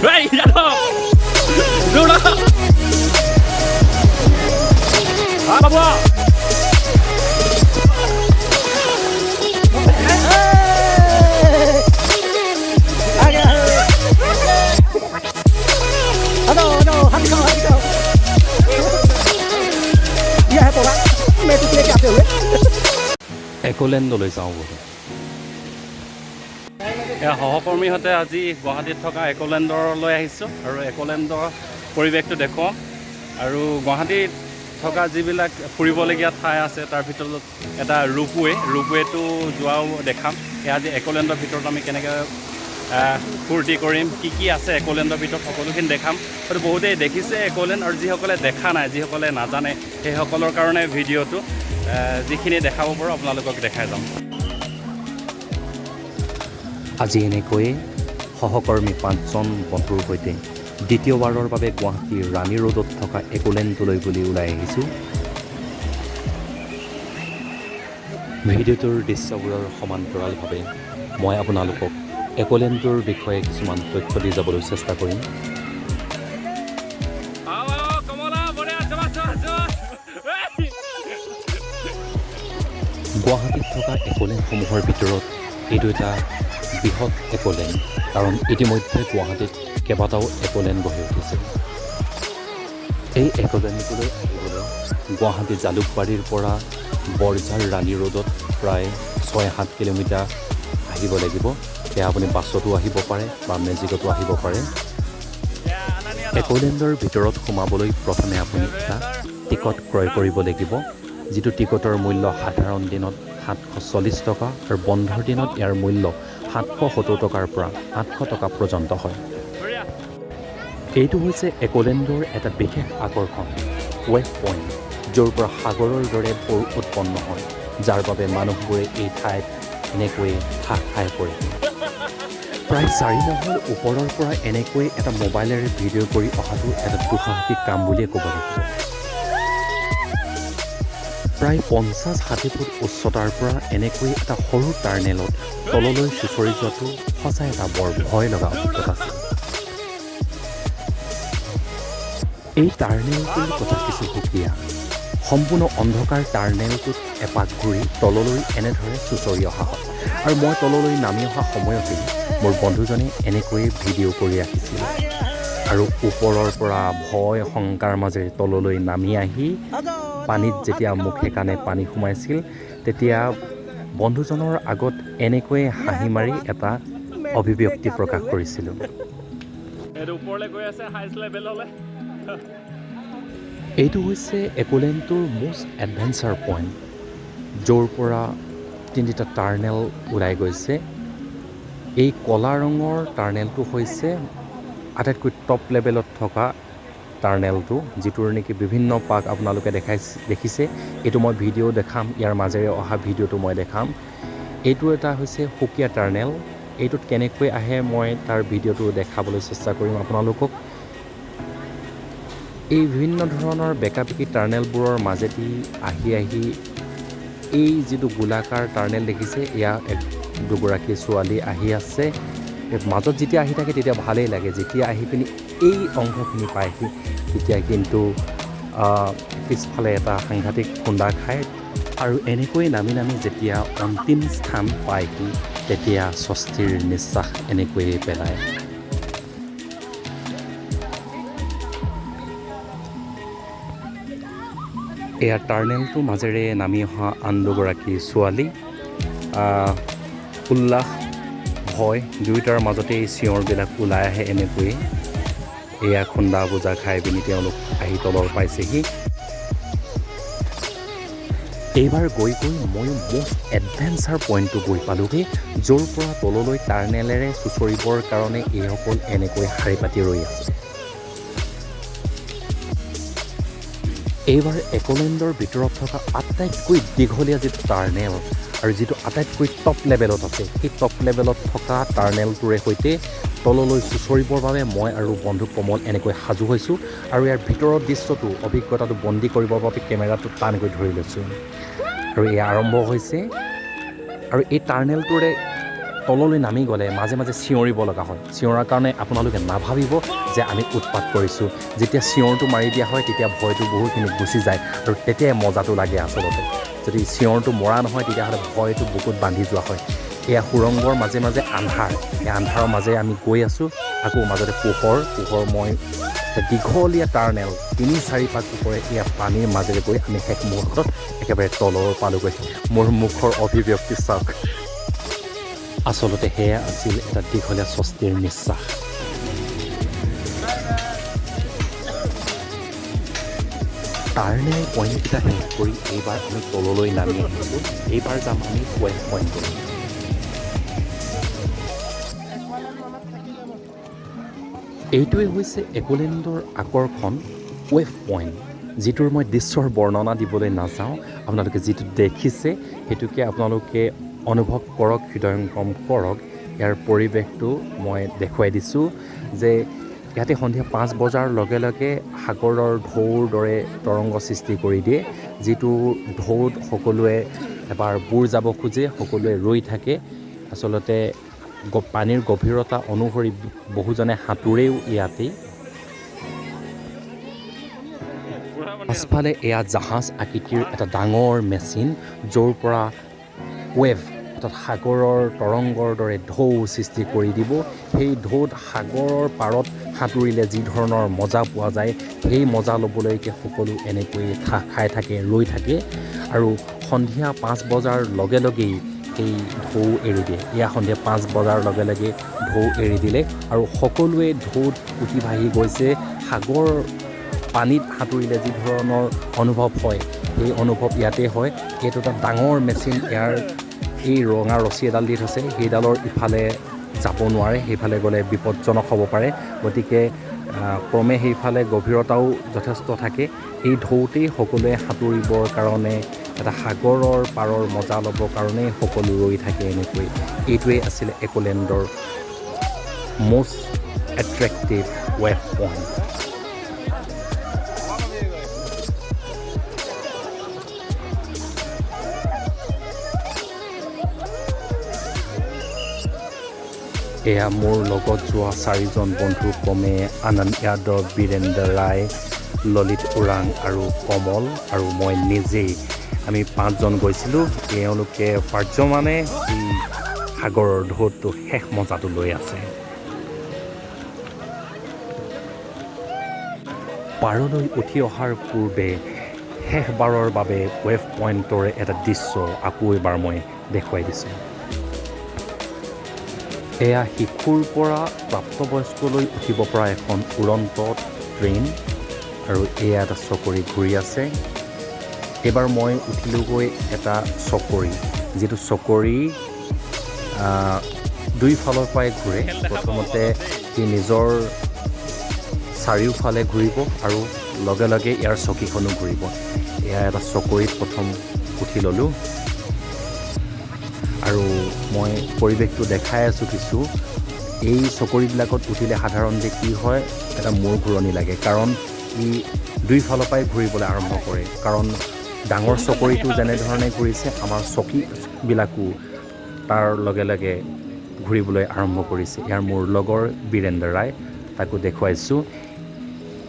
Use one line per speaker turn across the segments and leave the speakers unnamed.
Hey, Jakob! Du da! Baba! একোলেণ্ডলৈ যাওঁ বোলো। এয়া সহকৰ্মীহঁতে আজি গুৱাহাটীত থকা একোলেণ্ডলৈ আহিছোঁ আৰু একোলেণ্ডৰ পৰিৱেশটো দেখুৱাম আৰু গুৱাহাটীত থকা যিবিলাক ফুৰিবলগীয়া ঠাই আছে তাৰ ভিতৰত এটা ৰোপৱেটো যোৱাও দেখাম। এয়া আজি একোলেণ্ডৰ ভিতৰত আমি কেনেকৈ ফূৰ্তি কৰিম, কি আছে একোলেণ্ডৰ ভিতৰত সকলোখিনি দেখাম। আৰু বহুতেই দেখিছে একোলেণ্ড আৰু যিসকলে দেখা নাই, যিসকলে নাজানে সেইসকলৰ কাৰণে ভিডিঅ'টো যিখিনি দেখাব পাৰোঁ আপোনালোকক দেখাই যাম। আজি এনেকৈয়ে সহকৰ্মী 5জন বন্ধুৰ সৈতে দ্বিতীয়বাৰৰ বাবে গুৱাহাটীৰ ৰাণী ৰোডত থকা একোলেণ্ডলৈ বুলি ওলাই আহিছোঁ। ভিডিঅ'টোৰ দৃশ্যবোৰৰ সমান্তৰালভাৱে মই আপোনালোকক একোলেণ্ডৰ বিষয়ে কিছুমান তথ্য দি যাবলৈ চেষ্টা কৰিম। গুৱাহাটীত থকা একোলেণ্ডসমূহৰ ভিতৰত এইটো এটা বৃহৎ একোলেণ্ড, কাৰণ ইতিমধ্যে গুৱাহাটীত কেইবাটাও একোলেণ্ড গঢ়ি উঠিছে। এই একোলেণ্ডটোলৈ আহিবলৈ গুৱাহাটী জালুকবাৰীৰ পৰা বৰঝাৰ ৰাণী ৰোডত প্ৰায় 6-7 কিলোমিটাৰ আহিব লাগিব। সেয়া আপুনি বাছতো আহিব পাৰে বা মেজিকতো আহিব পাৰে। একোলেণ্ডৰ ভিতৰত সোমাবলৈ প্ৰথমে আপুনি এটা টিকট ক্ৰয় কৰিব লাগিব, যিটো টিকটৰ মূল্য সাধাৰণ দিনত 740 টকা আৰু বন্ধৰ দিনত ইয়াৰ মূল্য 770 টকাৰ পৰা 800 টকা পৰ্যন্ত হয়। এইটো হৈছে একোলেণ্ডৰ এটা বিশেষ আকৰ্ষণ, ৱেভ পইণ্ট, য'ৰ পৰা সাগৰৰ দৰে ঢৌ উৎপন্ন হয়, যাৰ বাবে মানুহবোৰে এই ঠাইত এনেকৈয়ে ঠাহ খাই পৰে। প্ৰায় 4 মাহৰ ওপৰৰ পৰা এনেকৈ এটা মোবাইলেৰে ভিডিঅ' কৰি অহাটো এটা দুঃসাহসিক কাম বুলিয়ে ক'ব লাগিব। প্ৰায় 50-60 ফুট উচ্চতাৰ পৰা এনেকৈ এটা সৰু টাৰ্নেলত তললৈ চুঁচৰি যোৱাটো সঁচাই এটা বৰ ভয় লগা অভিজ্ঞতা আছিল। এই টাৰ্নেলটোৰ কথা কিছু সুকীয়া। সম্পূৰ্ণ অন্ধকাৰ টাৰ্নেলটোত এপাক ঘূৰি তললৈ এনেদৰে চুঁচৰি অহা হয়, আৰু মই তললৈ নামি অহা সময়তেই মোৰ বন্ধুজনে এনেকৈয়ে ভিডিঅ' কৰি ৰাখিছিল। আৰু ওপৰৰ পৰা ভয় শংকাৰ মাজেৰে তললৈ নামি আহি পানীত যেতিয়া মুখে কাণে পানী সোমাইছিল, তেতিয়া বন্ধুজনৰ আগত এনেকৈয়ে হাঁহি মাৰি এটা অভিব্যক্তি প্ৰকাশ কৰিছিলোঁ। এইটো হৈছে একোলেণ্ডটোৰ মষ্ট এডভেঞ্চাৰ পইণ্ট, য'ৰ পৰা 3টা টাৰ্নেল ওলাই গৈছে। এই ক'লা ৰঙৰ টাৰ্নেলটো হৈছে আটাইতকৈ টপ লেভেলত থকা টাৰ্নেলটো, যিটোৰ নেকি বিভিন্ন পাক আপোনালোকে দেখিছে। এইটো মই ভিডিঅ' দেখাম, ইয়াৰ মাজেৰে অহা ভিডিঅ'টো মই দেখাম। এইটো এটা হৈছে সুকীয়া টাৰ্নেল। এইটোত কেনেকৈ আহে মই তাৰ ভিডিঅ'টো দেখাবলৈ চেষ্টা কৰিম আপোনালোকক। এই বিভিন্ন ধৰণৰ বেকাবেকি টাৰ্নেলবোৰৰ মাজেদি আহি এই যিটো গোলাকাৰ টাৰ্নেল দেখিছে, এয়া দুগৰাকী ছোৱালী আহি আছে। মাজত যেতিয়া আহি থাকে তেতিয়া ভালেই লাগে, যেতিয়া আহি পিনি এই অংশখিনি পায়হি তেতিয়া কিন্তু পিছফালে এটা সাংঘাতিক খুন্দা খায়, আৰু এনেকৈ নামি যেতিয়া অন্তিম স্থান পায়হি তেতিয়া স্বস্তিৰ নিশ্বাস এনেকৈয়ে পেলায়। এয়া টাৰ্নেলটোৰ মাজেৰে নামি অহা আন দুগৰাকী ছোৱালী। উল্লাস ভয় দুয়োটাৰ মাজতেই চিঞৰবিলাক ওলাই আহে এনেকৈয়ে। এয়া খুন্দা বোজা খাই পিনি তেওঁলোক আহি তলৰ পাইছেহি। এইবাৰ গৈ ময়ো মষ্ট এডভেঞ্চাৰ পইণ্টটো গৈ পালোঁগৈ, য'ৰ পৰা তললৈ টাৰ্নেলেৰে চুঁচৰিবৰ কাৰণে এইসকল এনেকৈ শাৰী পাতি ৰৈ আছে। এইবাৰ একোলেণ্ডৰ ভিতৰত থকা আটাইতকৈ দীঘলীয়া যিটো টাৰ্নেল আৰু যিটো আটাইতকৈ টপ লেভেলত আছে, সেই টপ লেভেলত থকা টাৰ্নেলটোৰে সৈতে তললৈ চুঁচৰিবৰ বাবে মই আৰু বন্ধু কমল এনেকৈ সাজু হৈছোঁ, আৰু ইয়াৰ ভিতৰৰ দৃশ্যটো অভিজ্ঞতাটো বন্দী কৰিবৰ বাবে কেমেৰাটো টানকৈ ধৰি লৈছোঁ। আৰু এয়া আৰম্ভ হৈছে, আৰু এই টাৰ্নেলটোৰে তললৈ নামি গ'লে মাজে মাজে চিঞৰিব লগা হয় চিঞৰাৰ কাৰণে আপোনালোকে নাভাবিব যে আমি উৎপাত কৰিছোঁ যেতিয়া চিঞৰটো মাৰি দিয়া হয় তেতিয়া ভয়টো বহুতখিনি গুচি যায় আৰু তেতিয়াই মজাটো লাগে আচলতে যদি চিঞৰটো মৰা নহয় তেতিয়াহ'লে ভয়টো বুকুত বান্ধি যোৱা হয় এয়া সুৰংগৰ মাজে মাজে আন্ধাৰ এই আন্ধাৰৰ মাজে আমি গৈ আছোঁ আকৌ মাজতে পোহৰ মই দীঘলীয়া টাৰ্নেল ৩-৪ পাক ওপৰে এয়া পানীৰ মাজেৰে গৈ আমি শেষ মুহূৰ্তত একেবাৰে তলৰ পালোগৈ মোৰ মুখৰ অভিব্যক্তি চাওক আচলতে সেয়া আছিল এটা দীঘলীয়া স্বস্তিৰ নিশ্বাস টাৰ্নেল পইণ্টকেইটা শেষ কৰি এইবাৰ আমি তললৈ নামি আহিছোঁ এইবাৰ যাম আমি 12 পইণ্টলৈ এইটোৱে হৈছে একোলেণ্ডৰ আকৰ্ষণ ৱেভ পইণ্ট যিটোৰ মই দৃশ্যৰ বৰ্ণনা দিবলৈ নাযাওঁ আপোনালোকে যিটো দেখিছে সেইটোকে আপোনালোকে অনুভৱ কৰক হৃদয়ংগম কৰক ইয়াৰ পৰিৱেশটো মই দেখুৱাই দিছোঁ যে ইয়াতে সন্ধিয়া 5 বজাৰ লগে লগে সাগৰৰ ঢৌৰ দৰে তৰংগ সৃষ্টি কৰি দিয়ে যিটো ঢৌত সকলোৱে এবাৰ বুৰ যাব খোজে সকলোৱে ৰৈ থাকে আচলতে পানীৰ গভীৰতা অনুসৰি বহুজনে সাঁতোৰেও ইয়াতেই পাছফালে এয়া জাহাজ আকৃতিৰ এটা ডাঙৰ মেচিন য'ৰ পৰা ৱেভ অৰ্থাৎ সাগৰৰ তৰংগৰ দৰে ঢৌ সৃষ্টি কৰি দিব সেই ঢৌত সাগৰৰ পাৰত সাঁতুৰিলে যি ধৰণৰ মজা পোৱা যায় সেই মজা ল'বলৈকে সকলো এনেকৈ খাই থাকে ৰৈ থাকে আৰু সন্ধিয়া 5 বজাৰ লগে লগেই এই ঢৌ এৰি দিয়ে এয়া সন্ধিয়া 5 বজাৰ লগে লগে ঢৌ এৰি দিলে আৰু সকলোৱে ঢৌত উঠি ভাহি গৈছে সাগৰ পানীত সাঁতুৰিলে যি ধৰণৰ অনুভৱ হয় সেই অনুভৱ ইয়াতে হয় এইটো এটা ডাঙৰ মেচিন ইয়াৰ এই ৰঙা ৰছী এডাল দি থৈছে সেইডালৰ ইফালে যাব নোৱাৰে সেইফালে গ'লে বিপদজনক হ'ব পাৰে গতিকে ক্ৰমে সেইফালে গভীৰতাও যথেষ্ট থাকে এই ঢৌতেই সকলোৱে সাঁতুৰিবৰ কাৰণে এটা সাগৰৰ পাৰৰ মজা ল'বৰ কাৰণে সকলো ৰৈ থাকে এনেকৈ এইটোৱেই আছিলে একোলেণ্ডৰ মষ্ট এট্ৰেক্টিভ ৱেভ পইণ্ট এয়া মোৰ লগত যোৱা 4জন বন্ধু ক্ৰমে আনন্দ যাদৱ বীৰেন্দ্ৰ ৰায় ললিত ওৰাং আৰু কমল আৰু মই নিজেই আমি 5জন গৈছিলোঁ তেওঁলোকে পাৰ্যমানে এই সাগৰৰ ঢৌটো শেষ মজাটো লৈ আছে পাৰলৈ উঠি অহাৰ পূৰ্বে শেষবাৰৰ বাবে ৱেভ পইণ্টৰ এটা দৃশ্য আকৌ এবাৰ মই দেখুৱাই দিছোঁ এয়া শিশুৰ পৰা প্ৰাপ্তবয়স্কলৈ উঠিব পৰা এখন উৰন্ত ট্ৰেইন আৰু এয়া এটা চকৰি ঘূৰি আছে এইবাৰ মই উঠিলোগৈ এটা চকৰি যিটো চকৰি দুইফালৰ পৰাই ঘূৰে প্ৰথমতে সি নিজৰ চাৰিওফালে ঘূৰিব আৰু লগে লগে ইয়াৰ চকীখনো ঘূৰিব এয়া এটা চকৰিত প্ৰথম উঠি ল'লোঁ আৰু মই পৰিৱেশটো দেখাই আছোঁ কিছু এই চকৰিবিলাকত উঠিলে সাধাৰণতে কি হয় এটা মূৰ ঘূৰণি লাগে কাৰণ ই দুইফালৰ পৰাই ঘূৰিবলৈ আৰম্ভ কৰে কাৰণ ডাঙৰ চকৰিটো যেনেধৰণে ঘূৰিছে আমাৰ চকীবিলাকো তাৰ লগে লগে ঘূৰিবলৈ আৰম্ভ কৰিছে ইয়াৰ মোৰ লগৰ বীৰেন্দ্ৰ ৰায় তাকো দেখুৱাইছোঁ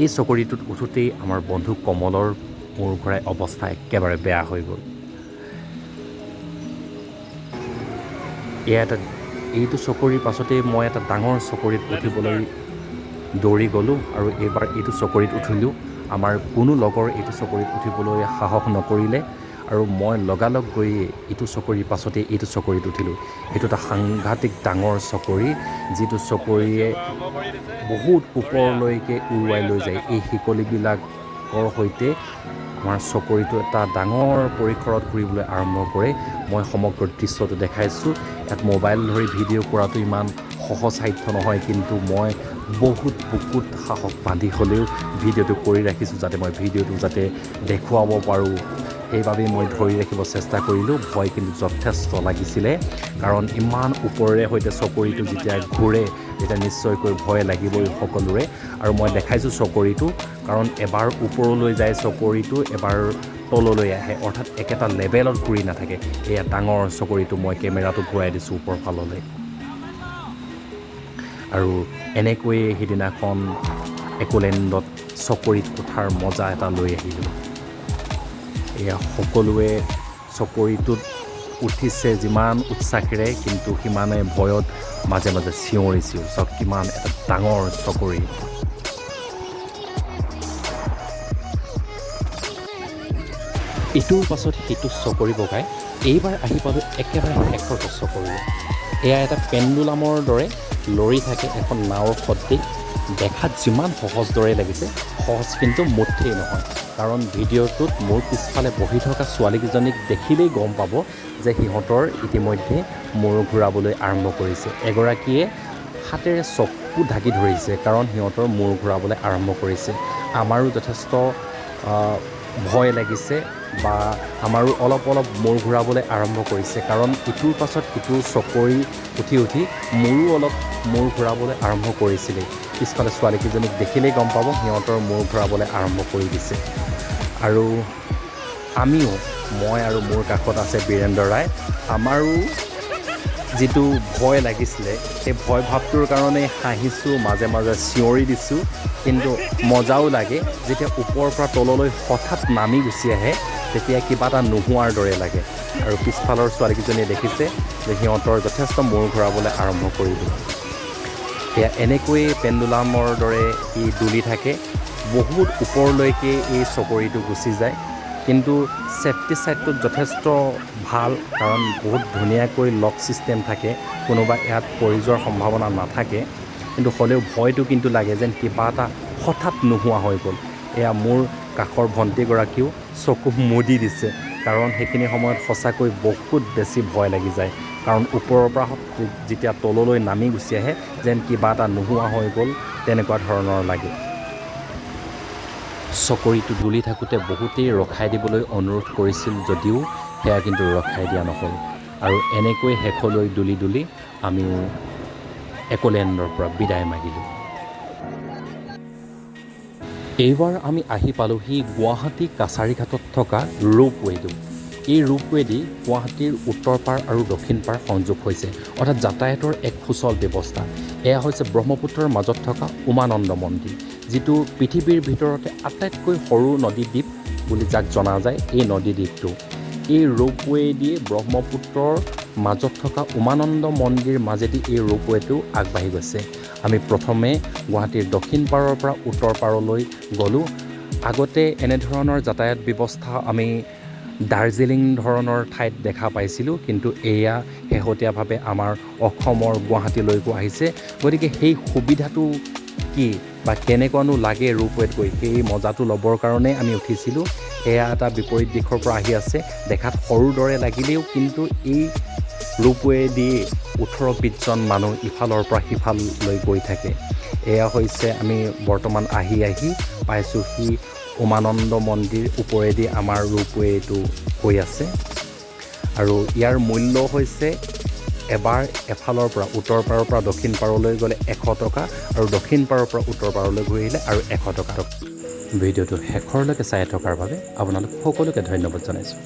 এই চকৰিটোত উঠোঁতেই আমাৰ বন্ধু কমলৰ মূৰ ঘূৰাই অৱস্থা একেবাৰে বেয়া হৈ গ'ল এইটো চকৰিৰ পাছতেই মই এটা ডাঙৰ চকৰিত উঠিবলৈ দৌৰি গ'লোঁ আৰু এইবাৰ এইটো চকৰিত উঠিলোঁ আমাৰ কোনো লগৰ এইটো চকৰিত উঠিবলৈ সাহস নকৰিলে আৰু মই লগালগ গৈ এইটো চকৰিৰ পাছতেই এইটো চকৰিত উঠিলোঁ এইটো এটা সাংঘাতিক ডাঙৰ চকৰি যিটো চকৰিয়ে বহুত ওপৰলৈকে উৰুৱাই লৈ যায় এই শিকলিবিলাকৰ সৈতে আমাৰ চকৰিটো এটা ডাঙৰ পৰিসৰত ঘূৰিবলৈ আৰম্ভ কৰে মই সমগ্ৰ দৃশ্যটো দেখাইছোঁ ইয়াত মোবাইল ধৰি ভিডিঅ' কৰাটো ইমান সহজসাধ্য নহয় কিন্তু মই বহুত বুকুত সাহস বান্ধি হ'লেও ভিডিঅ'টো কৰি ৰাখিছোঁ যাতে মই ভিডিঅ'টো যাতে দেখুৱাব পাৰোঁ সেইবাবেই মই ধৰি ৰাখিব চেষ্টা কৰিলোঁ ভয় কিন্তু যথেষ্ট লাগিছিলে কাৰণ ইমান ওপৰেৰে সৈতে চকৰিটো যেতিয়া ঘূৰে তেতিয়া নিশ্চয়কৈ ভয় লাগিবই সকলোৰে আৰু মই দেখাইছোঁ চকৰিটো কাৰণ এবাৰ ওপৰলৈ যায় চকৰিটো এবাৰ তললৈ আহে অৰ্থাৎ একেটা লেভেলত ঘূৰি নাথাকে এয়া ডাঙৰ চকৰিটো মই কেমেৰাটো ঘূৰাই দিছোঁ ওপৰ ফাললৈ আৰু এনেকৈয়ে সিদিনাখন একোলেণ্ডত চকৰিত উঠাৰ মজা এটা লৈ আহিলোঁ। এয়া সকলোৱে চকৰিটোত উঠিছে যিমান উৎসাহেৰে, কিন্তু সিমানে ভয়ত মাজে মাজে চিঞৰিছোঁ। চাওক কিমান এটা ডাঙৰ চকৰি। ইটোৰ পাছত সিটো চকৰি বগাই এইবাৰ আহি পালোঁ একেবাৰে শেষৰটো চকৰি। এয়া এটা পেণ্ডুলামৰ দৰে লৰি থাকে এখন নাৱৰ সদৃশ। দেখাত যিমান সহজ দৰে লাগিছে, সহজ কিন্তু মুঠেই নহয়। কাৰণ ভিডিঅ'টোত মোৰ পিছফালে বহি থকা ছোৱালীকেইজনীক দেখিলেই গম পাব যে সিহঁতৰ ইতিমধ্যে মূৰ ঘূৰাবলৈ আৰম্ভ কৰিছে। এগৰাকীয়ে হাতেৰে চকু ঢাকি ধৰিছে কাৰণ সিহঁতৰ মূৰ ঘূৰাবলৈ আৰম্ভ কৰিছে। আমাৰো যথেষ্ট ভয় লাগিছে বা আমাৰো অলপ অলপ মূৰ ঘূৰাবলৈ আৰম্ভ কৰিছে, কাৰণ ইটোৰ পাছত সিটোৰ চকৰি উঠি উঠি মোৰো অলপ মূৰ ঘূৰাবলৈ আৰম্ভ কৰিছিলে। পিছফালে ছোৱালীকেইজনীক দেখিলেই গম পাব সিহঁতৰ মূৰ ঘূৰাবলৈ আৰম্ভ কৰি দিছে। আৰু আমিও, মই আৰু মোৰ কাষত আছে বীৰেন্দ্ৰ ৰায়, আমাৰো যিটো ভয় লাগিছিলে সেই ভয় ভাৱটোৰ কাৰণে হাঁহিছোঁ, মাজে মাজে চিঞৰি দিছোঁ। কিন্তু মজাও লাগে যেতিয়া ওপৰৰ পৰা তললৈ হঠাৎ নামি গুচি আহে, তেতিয়া কিবা এটা নোহোৱাৰ দৰে লাগে। আৰু পিছফালৰ ছোৱালীকেইজনীয়ে দেখিছে যে সিহঁতৰ যথেষ্ট মূৰ ঘূৰাবলৈ আৰম্ভ কৰি দিয়ে। সেয়া এনেকৈয়ে পেণ্ডুলামৰ দৰে ই দুলি থাকে, বহুত ওপৰলৈকে এই চকৰিটো গুচি যায়। কিন্তু ছেফটি ছাইডটোত যথেষ্ট ভাল, কাৰণ বহুত ধুনীয়াকৈ লক ছিষ্টেম থাকে, কোনোবা ইয়াত পৰি যোৱাৰ সম্ভাৱনা নাথাকে। কিন্তু হ'লেও ভয়টো কিন্তু লাগে যেন কিবা এটা হঠাৎ নোহোৱা হৈ গ'ল। এয়া মোৰ কাষৰ ভণ্টিগৰাকীও চকু মুদি দিছে, কাৰণ সেইখিনি সময়ত সঁচাকৈ বহুত বেছি ভয় লাগি যায়। কাৰণ ওপৰৰ পৰা যেতিয়া তললৈ নামি গুচি আহে যেন কিবা এটা নোহোৱা হৈ গ'ল, তেনেকুৱা ধৰণৰ লাগে। চকৰিটো দুলি থাকোঁতে বহুতেই ৰখাই দিবলৈ অনুৰোধ কৰিছিল যদিও সেয়া কিন্তু ৰখাই দিয়া নহ'ল। আৰু এনেকৈ শেষলৈ দুলি দুলি আমিও একোলেণ্ডৰ পৰা বিদায় মাগিলোঁ। এইবাৰ আমি আহি পালোঁহি গুৱাহাটী কাছাৰীঘাটত থকা ৰোপৱেটো। এই ৰোপৱেদি গুৱাহাটীৰ উত্তৰ পাৰ আৰু দক্ষিণ পাৰ সংযোগ হৈছে, অৰ্থাৎ যাতায়াতৰ এক সুচল ব্যৱস্থা। এয়া হৈছে ব্ৰহ্মপুত্ৰৰ মাজত থকা উমানন্দ মন্দিৰ, যিটো পৃথিৱীৰ ভিতৰতে আটাইতকৈ সৰু নদীদ্বীপ বুলি যাক জনা যায়। এই নদীদ্বীপটো এই ৰোপৱেদি ব্ৰহ্মপুত্ৰৰ মাজত থকা উমানন্দ মন্দিৰ মাজেদি এই ৰোপৱেটো আগবাঢ়ি গৈছে। আমি প্ৰথমে গুৱাহাটীৰ দক্ষিণ পাৰৰ পৰা উত্তৰ পাৰলৈ গ'লোঁ। আগতে এনেধৰণৰ যাতায়াত ব্যৱস্থা আমি দাৰ্জিলিং ধৰণৰ ঠাইত দেখা পাইছিলোঁ, কিন্তু এয়া শেহতীয়াভাৱে আমাৰ অসমৰ গুৱাহাটীলৈকো আহিছে। গতিকে সেই সুবিধাটো কি বা কেনেকুৱানো লাগে ৰোপৱেত গৈ, সেই মজাটো ল'বৰ কাৰণে আমি উঠিছিলোঁ। এয়া এটা বিপৰীত দিশৰ পৰা আহি আছে, দেখাত সৰু দৰে লাগিলেও কিন্তু এই ৰোপৱেদি 18-20জন মানুহ ইফালৰ পৰা সিফাললৈ গৈ থাকে। এয়া হৈছে আমি বৰ্তমান আহি পাইছোঁহি উমানন্দ মন্দিৰ ওপৰেদি আমাৰ ৰোপৱেটো গৈ আছে। আৰু ইয়াৰ মূল্য হৈছে এবাৰ এফালৰ পৰা উত্তৰ পাৰৰ পৰা দক্ষিণ পাৰলৈ গ'লে 100 টকা, আৰু দক্ষিণ পাৰৰ পৰা উত্তৰ পাৰলৈ ঘূৰি আহিলে আৰু 100 টকা। ভিডিঅ'টো শেষৰলৈকে চাই থকাৰ বাবে আপোনালোক সকলোকে ধন্যবাদ জনাইছোঁ।